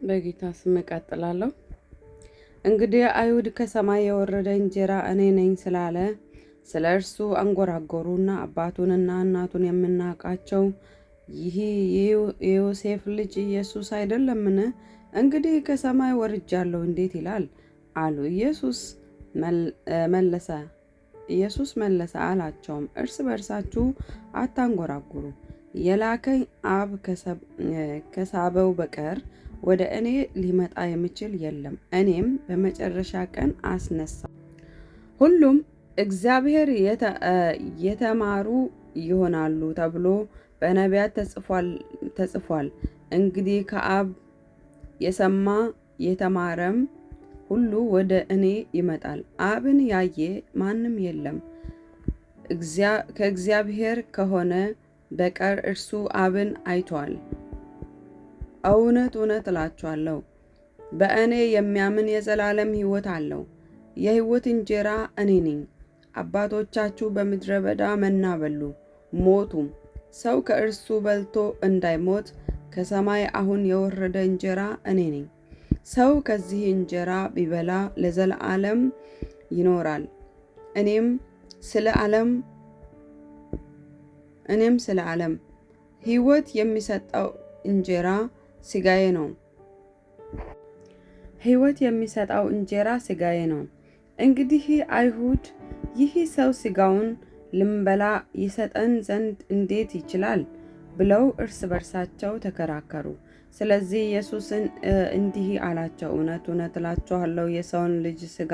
በጌታ ስም እቀጥላለሁ። እንግዲህ አይሁድ ከሰማይ የወረደ እንጀራ እኔ ነኝ ስላለ ስለ እርሱ አንጎራጎሩና አባቱንና እናቱን የምናውቃቸው ይህ የዮሴፍ ልጅ ኢየሱስ አይደለምን? እንግዲህ ከሰማይ ወርጃለሁ እንዴት ይላል አሉ። ኢየሱስ መለሰ አላቸውም፣ እርስ በርሳችሁ አታንጎራጉሩ። የላከኝ አብ ከሳበው በቀር ወደ እኔ ሊመጣ የሚችል የለም። እኔም በመጨረሻ ቀን አስነሳው። ሁሉም እግዚአብሔር የተማሩ ይሆናሉ ተብሎ በነቢያት ተጽፏል። እንግዲህ ከአብ የሰማ የተማረም ሁሉ ወደ እኔ ይመጣል። አብን ያየ ማንም የለም ከእግዚአብሔር ከሆነ በቀር እርሱ አብን አይቷል። እውነት እውነት እላችኋለሁ በእኔ የሚያምን የዘላለም ሕይወት አለው። የሕይወት እንጀራ እኔ ነኝ። አባቶቻችሁ በምድረ በዳ መና በሉ፣ ሞቱም። ሰው ከእርሱ በልቶ እንዳይሞት ከሰማይ አሁን የወረደ እንጀራ እኔ ነኝ። ሰው ከዚህ እንጀራ ቢበላ ለዘላለም ይኖራል። እኔም ስለ ዓለም ሕይወት የሚሰጠው እንጀራ ሥጋዬ ነው። ሕይወት የሚሰጠው እንጀራ ሥጋዬ ነው። እንግዲህ አይሁድ ይህ ሰው ሥጋውን ልንበላ ይሰጠን ዘንድ እንዴት ይችላል ብለው እርስ በርሳቸው ተከራከሩ። ስለዚህ ኢየሱስ እንዲህ አላቸው፣ እውነት እውነት እላችኋለሁ የሰውን ልጅ ሥጋ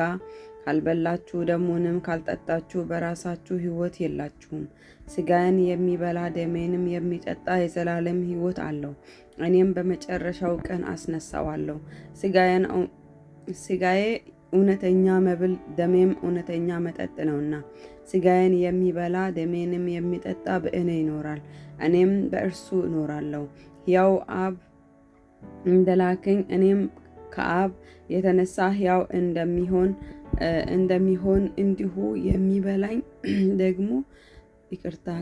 ካልበላችሁ ደሙንም ካልጠጣችሁ በራሳችሁ ሕይወት የላችሁም። ሥጋዬን የሚበላ ደሜንም የሚጠጣ የዘላለም ሕይወት አለው፣ እኔም በመጨረሻው ቀን አስነሳዋለሁ። ሥጋዬ እውነተኛ መብል ደሜም እውነተኛ መጠጥ ነውና፣ ሥጋዬን የሚበላ ደሜንም የሚጠጣ በእኔ ይኖራል፣ እኔም በእርሱ እኖራለሁ። ሕያው አብ እንደላከኝ እኔም ከአብ የተነሳ ሕያው እንደሚሆን እንዲሁ የሚበላኝ ደግሞ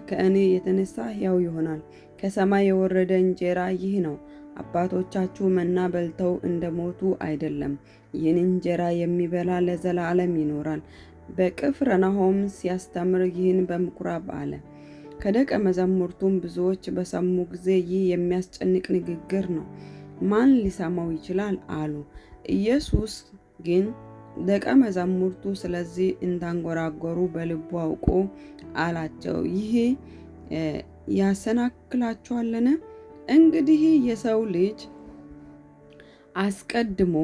ከእኔ የተነሳ ሕያው ይሆናል። ከሰማይ የወረደ እንጀራ ይህ ነው። አባቶቻችሁ መና በልተው እንደሞቱ አይደለም። ይህን እንጀራ የሚበላ ለዘላለም ይኖራል። በቅፍርናሆም ሲያስተምር ይህን በምኩራብ አለ። ከደቀ መዛሙርቱም ብዙዎች በሰሙ ጊዜ ይህ የሚያስጨንቅ ንግግር ነው፣ ማን ሊሰማው ይችላል አሉ። ኢየሱስ ግን ደቀ መዛሙርቱ ስለዚህ እንዳንጎራጎሩ በልቡ አውቆ አላቸው፣ ይህ ያሰናክላችኋልን? እንግዲህ የሰው ልጅ አስቀድሞ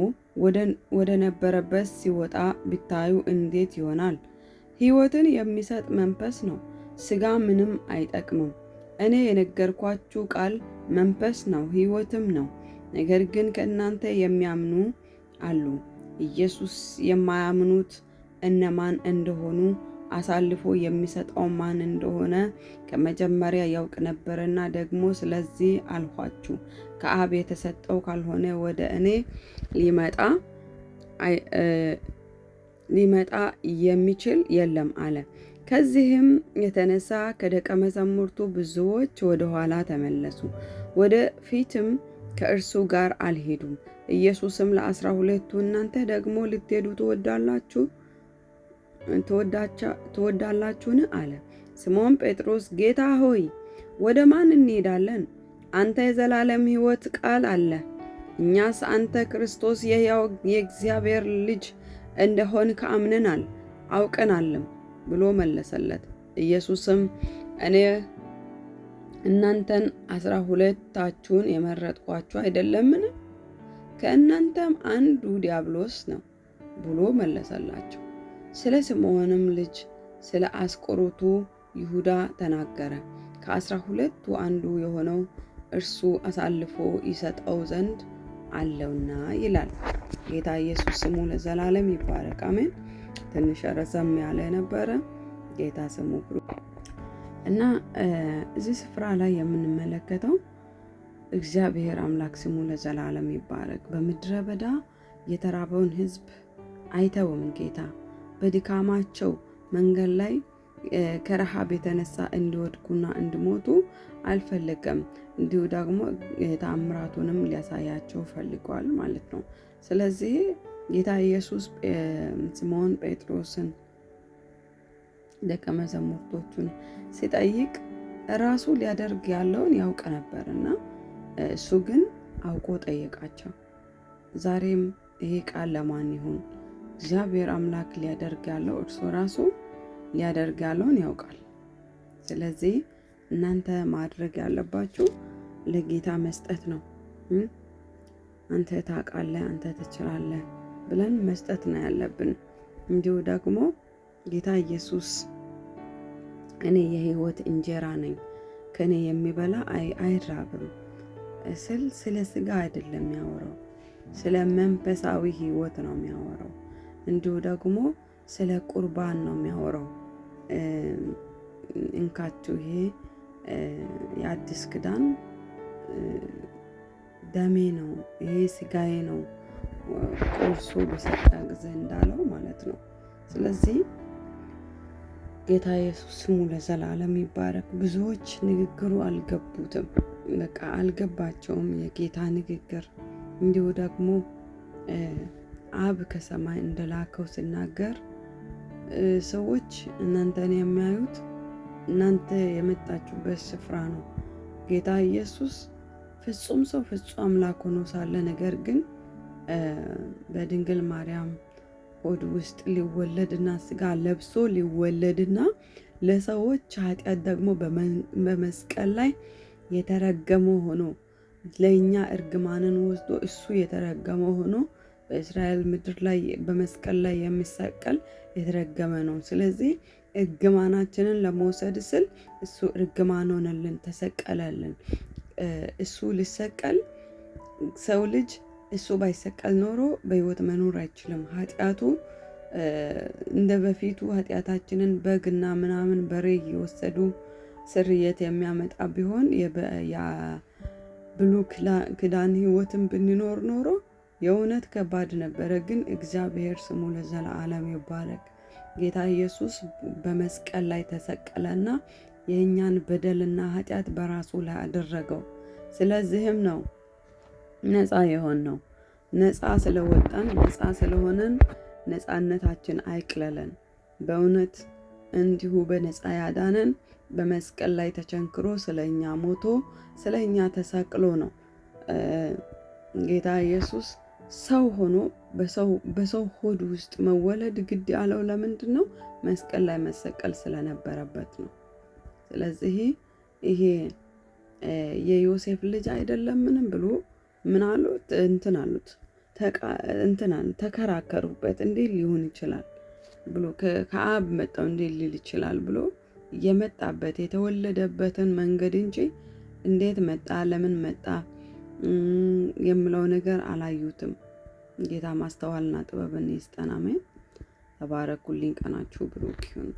ወደ ነበረበት ሲወጣ ቢታዩ እንዴት ይሆናል? ሕይወትን የሚሰጥ መንፈስ ነው፣ ሥጋ ምንም አይጠቅምም። እኔ የነገርኳችሁ ቃል መንፈስ ነው ሕይወትም ነው። ነገር ግን ከእናንተ የሚያምኑ አሉ። ኢየሱስ የማያምኑት እነማን እንደሆኑ አሳልፎ የሚሰጠው ማን እንደሆነ ከመጀመሪያ ያውቅ ነበርና ደግሞ ስለዚህ አልኋችሁ፣ ከአብ የተሰጠው ካልሆነ ወደ እኔ ሊመጣ የሚችል የለም አለ። ከዚህም የተነሳ ከደቀ መዛሙርቱ ብዙዎች ወደ ኋላ ተመለሱ፣ ወደ ፊትም ከእርሱ ጋር አልሄዱም። ኢየሱስም ለ12ቱ እናንተ ደግሞ ልትሄዱ ትወዳላችሁን? አለ። ስምዖን ጴጥሮስ ጌታ ሆይ ወደ ማን እንሄዳለን? አንተ የዘላለም ሕይወት ቃል አለ። እኛስ አንተ ክርስቶስ የሕያው የእግዚአብሔር ልጅ እንደሆንክ አውቀናልም ብሎ መለሰለት። ኢየሱስም እኔ እናንተን 12ታችሁን የመረጥኳችሁ አይደለምን? ከእናንተም አንዱ ዲያብሎስ ነው ብሎ መለሰላቸው። ስለ ስምዖንም ልጅ ስለ አስቆሮቱ ይሁዳ ተናገረ። ከ12ቱ አንዱ የሆነው እርሱ አሳልፎ ይሰጠው ዘንድ አለውና ይላል። ጌታ ኢየሱስ ስሙ ለዘላለም ይባረክ፣ አሜን። ትንሽ ረዘም ያለ ነበረ። ጌታ ስሙ ብሩክ እና እዚህ ስፍራ ላይ የምንመለከተው እግዚአብሔር አምላክ ስሙ ለዘላለም ይባረክ። በምድረ በዳ የተራበውን ሕዝብ አይተውም ጌታ። በድካማቸው መንገድ ላይ ከረሃብ የተነሳ እንዲወድቁና እንዲሞቱ አልፈለገም። እንዲሁ ደግሞ ተአምራቱንም ሊያሳያቸው ፈልጓል ማለት ነው። ስለዚህ ጌታ ኢየሱስ ስምዖን ጴጥሮስን ደቀ መዛሙርቶቹን ሲጠይቅ ራሱ ሊያደርግ ያለውን ያውቅ ነበርና እሱ ግን አውቆ ጠየቃቸው። ዛሬም ይሄ ቃል ለማን ይሁን? እግዚአብሔር አምላክ ሊያደርግ ያለው እርሱ ራሱ ሊያደርግ ያለውን ያውቃል። ስለዚህ እናንተ ማድረግ ያለባችሁ ለጌታ መስጠት ነው። አንተ ታውቃለህ፣ አንተ ትችላለህ ብለን መስጠት ነው ያለብን። እንዲሁ ደግሞ ጌታ ኢየሱስ እኔ የሕይወት እንጀራ ነኝ፣ ከኔ የሚበላ አይራብም ስለ ስጋ አይደለም የሚያወራው፣ ስለ መንፈሳዊ ሕይወት ነው የሚያወራው። እንዲሁ ደግሞ ስለ ቁርባን ነው የሚያወራው። እንካችሁ ይሄ የአዲስ ኪዳን ደሜ ነው፣ ይሄ ስጋዬ ነው ቆርሶ በሰጠ ጊዜ እንዳለው ማለት ነው። ስለዚህ ጌታ ኢየሱስ ስሙ ለዘላለም ይባረክ። ብዙዎች ንግግሩ አልገቡትም፣ በቃ አልገባቸውም የጌታ ንግግር። እንዲሁ ደግሞ አብ ከሰማይ እንደላከው ሲናገር ሰዎች እናንተን የሚያዩት እናንተ የመጣችሁበት ስፍራ ነው። ጌታ ኢየሱስ ፍጹም ሰው ፍጹም አምላክ ሆኖ ሳለ ነገር ግን በድንግል ማርያም ሆድ ውስጥ ሊወለድና ስጋ ለብሶ ሊወለድና ለሰዎች ኃጢአት ደግሞ በመስቀል ላይ የተረገመ ሆኖ ለእኛ እርግማንን ወስዶ እሱ የተረገመ ሆኖ በእስራኤል ምድር ላይ በመስቀል ላይ የሚሰቀል የተረገመ ነው። ስለዚህ እርግማናችንን ለመውሰድ ስል እሱ እርግማን ሆነልን፣ ተሰቀለልን። እሱ ሊሰቀል ሰው ልጅ እሱ ባይሰቀል ኖሮ በሕይወት መኖር አይችልም። ኃጢአቱ እንደ በፊቱ ኃጢአታችንን በግና ምናምን በሬ እየወሰዱ ስርየት የሚያመጣ ቢሆን የብሉይ ኪዳን ሕይወትን ብንኖር ኖሮ የእውነት ከባድ ነበረ። ግን እግዚአብሔር ስሙ ለዘላለም ይባረክ። ጌታ ኢየሱስ በመስቀል ላይ ተሰቀለና የእኛን በደልና ኃጢአት በራሱ ላይ አደረገው። ስለዚህም ነው ነፃ የሆን ነው። ነፃ ስለወጣን ነፃ ስለሆነን ነፃነታችን አይቅለለን። በእውነት እንዲሁ በነፃ ያዳነን በመስቀል ላይ ተቸንክሮ ስለኛ ሞቶ ስለኛ ተሰቅሎ ነው። ጌታ ኢየሱስ ሰው ሆኖ በሰው ሆድ ውስጥ መወለድ ግድ ያለው ለምንድን ነው? መስቀል ላይ መሰቀል ስለነበረበት ነው። ስለዚህ ይሄ የዮሴፍ ልጅ አይደለምንም ብሎ ምን አሉት? ተከራከሩበት። እንዴት ሊሆን ይችላል ብሎ ከአብ መጣው እንዴት ሊል ይችላል ብሎ የመጣበት የተወለደበትን መንገድ እንጂ እንዴት መጣ ለምን መጣ የሚለው ነገር አላዩትም። ጌታ ማስተዋልና ጥበብን ይስጠን። አሜን። ተባረኩልኝ። ቀናችሁ ብሩክ ይሁን።